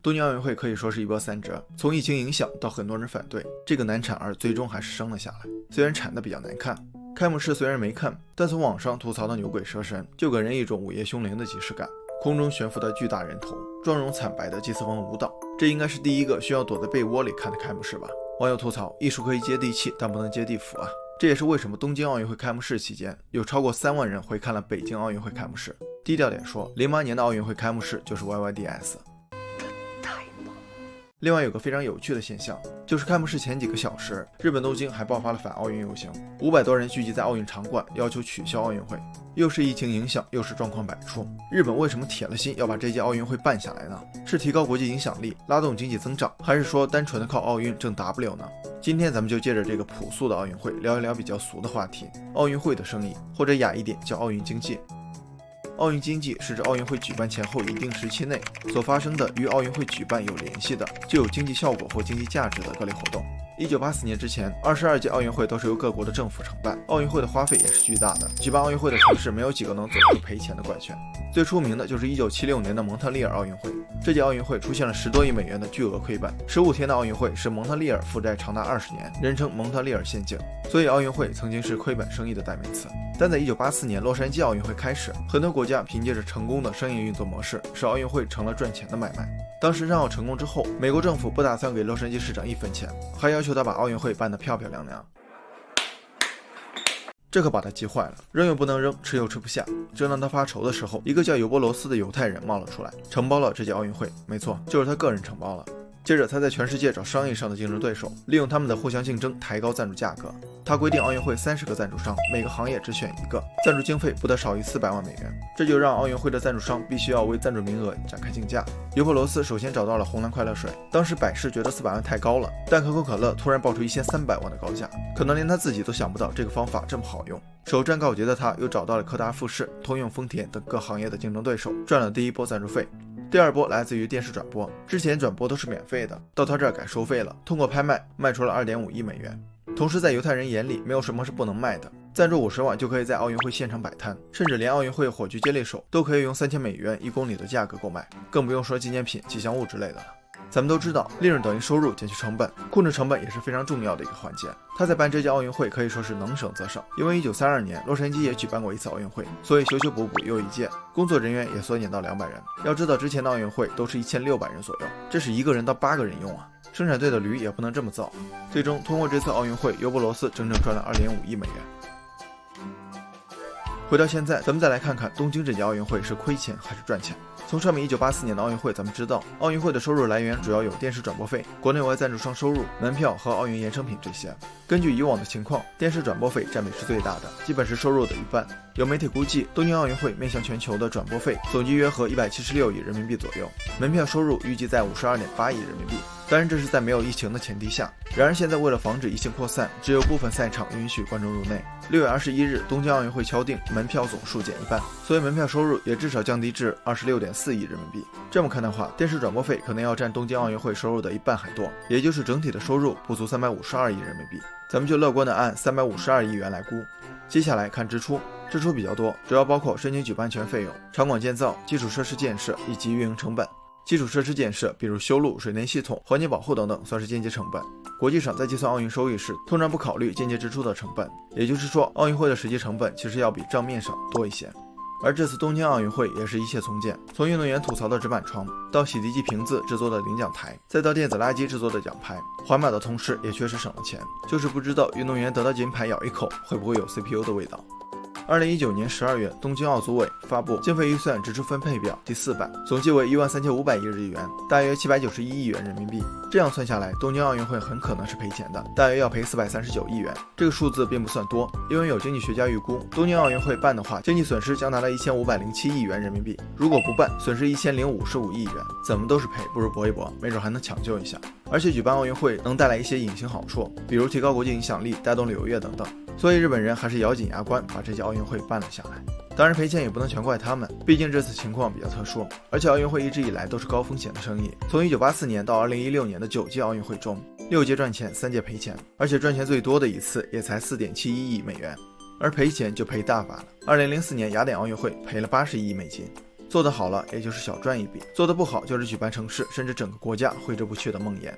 东京奥运会可以说是一波三折，从疫情影响到很多人反对，这个难产儿最终还是生了下来，虽然产得比较难看。开幕式虽然没看，但从网上吐槽的牛鬼蛇神，就给人一种午夜凶铃的即视感。空中悬浮的巨大人头，妆容惨白的祭祀风舞蹈，这应该是第一个需要躲在被窝里看的开幕式吧。网友吐槽，艺术可以接地气，但不能接地府啊。这也是为什么东京奥运会开幕式期间，有超过3万人回看了北京奥运会开幕式。低调点说，08年的奥运会开幕式就是 YYDS。另外有个非常有趣的现象，就是开幕式前几个小时，日本东京还爆发了反奥运游行，500多人聚集在奥运场馆，要求取消奥运会。又是疫情影响，又是状况百出，日本为什么铁了心要把这届奥运会办下来呢？是提高国际影响力，拉动经济增长，还是说单纯的靠奥运挣 W 呢？今天咱们就借着这个朴素的奥运会，聊一聊比较俗的话题，奥运会的生意，或者雅一点叫奥运经济。奥运经济是指奥运会举办前后一定时期内所发生的与奥运会举办有联系的、具有经济效果或经济价值的各类活动。1984年之前，22届奥运会都是由各国的政府承办，奥运会的花费也是巨大的。举办奥运会的城市没有几个能走出赔钱的怪圈。最出名的就是1976年的蒙特利尔奥运会，这届奥运会出现了10多亿美元的巨额亏本。15天的奥运会使蒙特利尔负债长达20年，人称蒙特利尔陷阱。所以奥运会曾经是亏本生意的代名词。但在1984年洛杉矶奥运会开始，很多国家凭借着成功的商业运作模式，使奥运会成了赚钱的买卖。当时让奥成功之后，美国政府不打算给洛杉矶市长1分钱，还要求他把奥运会办得漂漂亮亮。这可把他急坏了，扔又不能扔，吃又吃不下。正当他发愁的时候，一个叫尤波罗斯的犹太人冒了出来，承包了这届奥运会。没错，就是他个人承包了。接着他在全世界找商业上的竞争对手，利用他们的互相竞争抬高赞助价格。他规定奥运会30个赞助商，每个行业只选1个，赞助经费不得少于400万美元。这就让奥运会的赞助商必须要为赞助名额展开竞价。尤波罗斯首先找到了红蓝快乐水，当时百事觉得400万太高了，但可口可乐突然爆出1300万的高价，可能连他自己都想不到这个方法这么好用。首战告捷的他又找到了柯达、富士、通用、丰田等各行业的竞争对手，赚了第一波赞助费。第二波来自于电视转播，之前转播都是免费的，到他这儿改收费了，通过拍卖卖出了2.5亿美元。同时在犹太人眼里，没有什么是不能卖的，赞助50万就可以在奥运会现场摆摊，甚至连奥运会火炬接力手都可以用3000美元1公里的价格购买，更不用说纪念品、吉祥物之类的了。咱们都知道，利润等于收入减去成本，控制成本也是非常重要的一个环节。他在办这届奥运会可以说是能省则省，因为1932年洛杉矶也举办过一次奥运会，所以修修补补又一届，工作人员也缩减到200人。要知道之前的奥运会都是1600人左右，这是1个人到8个人用啊，生产队的驴也不能这么造。最终通过这次奥运会，尤波罗斯整整赚了2.5亿美元。回到现在，咱们再来看看东京这届奥运会是亏钱还是赚钱。从上面1984年的奥运会，咱们知道奥运会的收入来源主要有电视转播费、国内外赞助商收入、门票和奥运衍生品这些。根据以往的情况，电视转播费占比是最大的，基本是收入的一半。有媒体估计，东京奥运会面向全球的转播费总计约合176亿人民币左右，门票收入预计在52.8亿人民币。当然这是在没有疫情的前提下。然而现在为了防止疫情扩散，只有部分赛场允许观众入内。6月21日，东京奥运会敲定门票总数减一半，所以门票收入也至少降低至26.4亿人民币。这么看的话，电视转播费可能要占东京奥运会收入的一半还多，也就是整体的收入不足352亿人民币。咱们就乐观的按352亿元来估。接下来看支出，支出比较多，主要包括申请举办权费用、场馆建造、基础设施建设以及运营成本。基础设施建设，比如修路、水内系统、环境保护等等，算是间接成本。国际上在计算奥运收益时，通常不考虑间接支出的成本，也就是说，奥运会的实际成本其实要比账面上多一些。而这次东京奥运会也是一切从简，从运动员吐槽的纸板床，到洗涤剂瓶子制作的领奖台，再到电子垃圾制作的奖牌。环保的同时也确实省了钱，就是不知道运动员得到金牌咬一口，会不会有 CPU 的味道。2019年12月，东京奥组委发布经费预算支出分配表第4版，总计为13500亿日元，大约791亿元人民币。这样算下来，东京奥运会很可能是赔钱的，大约要赔439亿元。这个数字并不算多，因为有经济学家预估，东京奥运会办的话，经济损失将达到1507亿元人民币；如果不办，损失1055亿元。怎么都是赔，不如搏一搏，没准还能抢救一下。而且举办奥运会能带来一些隐形好处，比如提高国际影响力、带动旅游业等等。所以日本人还是咬紧牙关把这届奥运会办了下来。当然赔钱也不能全怪他们，毕竟这次情况比较特殊，而且奥运会一直以来都是高风险的生意。从1984年到2016年的9届奥运会中，6届赚钱，3届赔钱，而且赚钱最多的一次也才4.71亿美元，而赔钱就赔大发了。2004年雅典奥运会赔了80亿美金。做得好了也就是小赚一笔，做得不好就是举办城市甚至整个国家挥之不去的梦魇。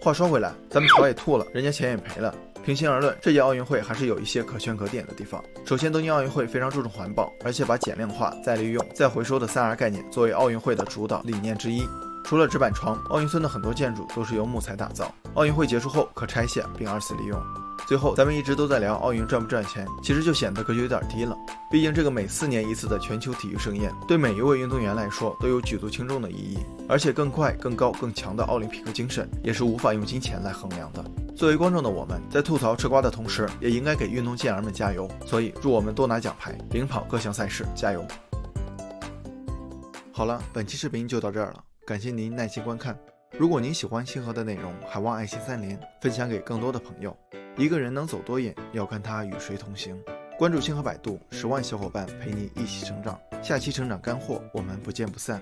话说回来，咱们草也吐了，人家钱也赔了。平心而论，这届奥运会还是有一些可圈可点的地方。首先，东京奥运会非常注重环保，而且把减量化、再利用、再回收的3R 概念作为奥运会的主导理念之一。除了纸板床，奥运村的很多建筑都是由木材打造，奥运会结束后可拆卸并2次利用。最后，咱们一直都在聊奥运赚不赚钱，其实就显得格局有点低了。毕竟这个每4年一次的全球体育盛宴，对每一位运动员来说都有举足轻重的意义，而且更快、更高、更强的奥林匹克精神也是无法用金钱来衡量的。作为观众的我们，在吐槽吃瓜的同时，也应该给运动健儿们加油。所以，祝我们多拿奖牌，领跑各项赛事，加油！好了，本期视频就到这儿了，感谢您耐心观看。如果您喜欢星河的内容，还望爱心3连，分享给更多的朋友。一个人能走多远，要看他与谁同行。关注星河百度，10万小伙伴陪你一起成长。下期成长干货，我们不见不散。